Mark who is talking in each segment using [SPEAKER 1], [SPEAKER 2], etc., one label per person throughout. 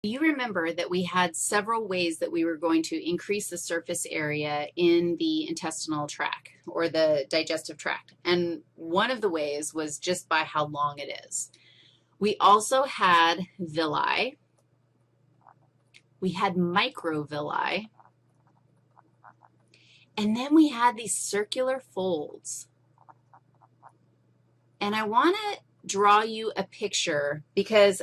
[SPEAKER 1] You remember that we had several ways that we were going to increase the surface area in the intestinal tract or the digestive tract, and one of the ways was just by how long it is. We also had villi. We had microvilli, and then we had these circular folds. And I want to draw you a picture because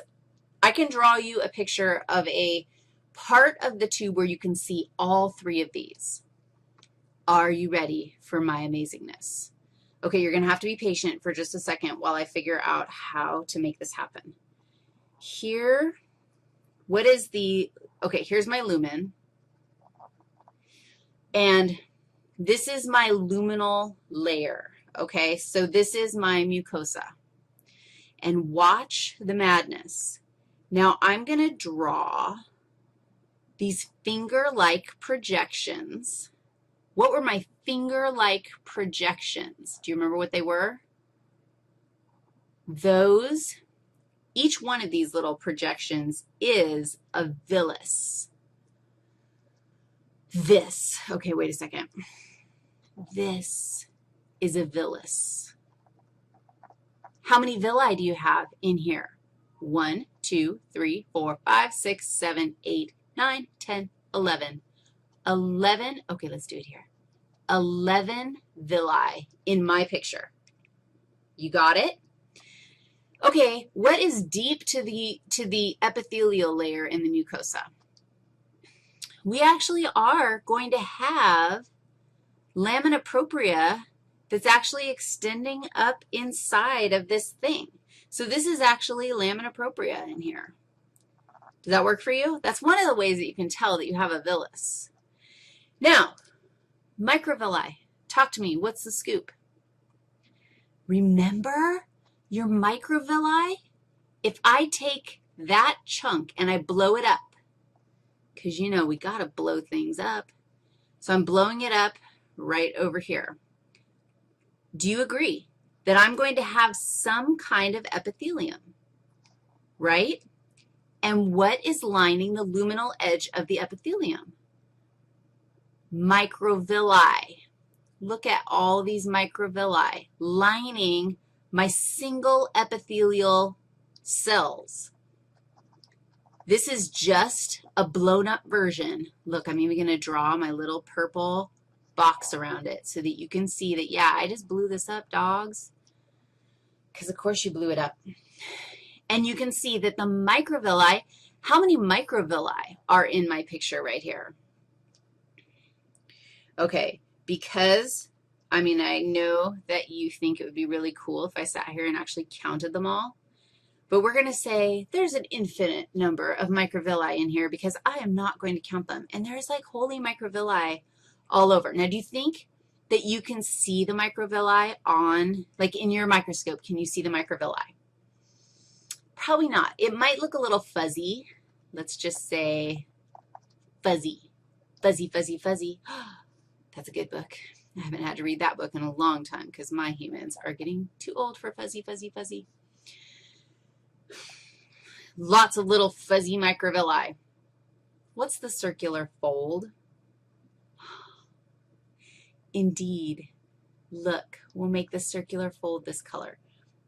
[SPEAKER 1] I can draw you a picture of a part of the tube where you can see all three of these. Are you ready for my amazingness? Okay, you're going to have to be patient for just a second while I figure out how to make this happen. Here, what is the, okay, here's my lumen, and this is my luminal layer, okay? So this is my mucosa, and watch the madness. Now, I'm going to draw these finger-like projections. What were my finger-like projections? Do you remember what they were? Those, each one of these little projections is a villus. This, okay, wait a second. This is a villus. How many villi do you have in here? 1, 2, 3, 4, 5, 6, 7, 8, 9, 10, 11. 11, okay, let's do it here. 11 villi in my picture. You got it? Okay, what is deep to the epithelial layer in the mucosa? We actually are going to have lamina propria that's actually extending up inside of this thing. So this is actually lamina propria in here. Does that work for you? That's one of the ways that you can tell that you have a villus. Now, microvilli. Talk to me. What's the scoop? Remember your microvilli? If I take that chunk and I blow it up, because, you know, we got to blow things up. So I'm blowing it up right over here. Do you agree that I'm going to have some kind of epithelium, right? And what is lining the luminal edge of the epithelium? Microvilli. Look at all these microvilli lining my single epithelial cells. This is just a blown-up version. Look, I'm even going to draw my little purple box around it so that you can see that, yeah, I just blew this up, dogs, because, of course, you blew it up. And you can see that the microvilli, how many microvilli are in my picture right here? Okay, because, I mean, I know that you think it would be really cool if I sat here and actually counted them all. But we're going to say there's an infinite number of microvilli in here because I am not going to count them. And there's like holy microvilli all over. Now, do you think that you can see the microvilli on, like in your microscope, can you see the microvilli? Probably not. It might look a little fuzzy. Let's just say fuzzy. Fuzzy, fuzzy, fuzzy. That's a good book. I haven't had to read that book in a long time because my humans are getting too old for fuzzy, fuzzy, fuzzy. Lots of little fuzzy microvilli. What's the circular fold? Indeed. Look, we'll make the circular fold this color.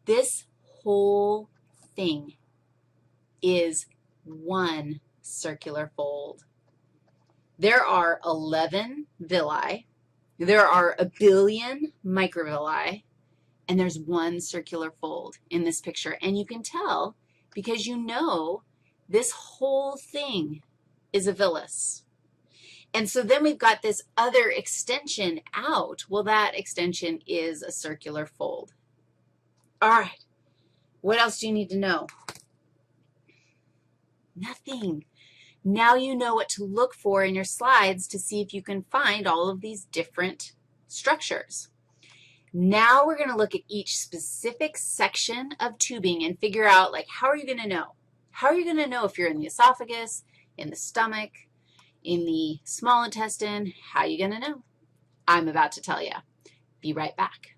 [SPEAKER 1] This whole thing is one circular fold. There are 11 villi. There are a billion microvilli, and there's one circular fold in this picture. And you can tell because you know this whole thing is a villus. And so then we've got this other extension out. Well, that extension is a circular fold. All right. What else do you need to know? Nothing. Now you know what to look for in your slides to see if you can find all of these different structures. Now we're going to look at each specific section of tubing and figure out, like, how are you going to know? How are you going to know if you're in the esophagus, in the stomach, in the small intestine? How are you going to know? I'm about to tell you. Be right back.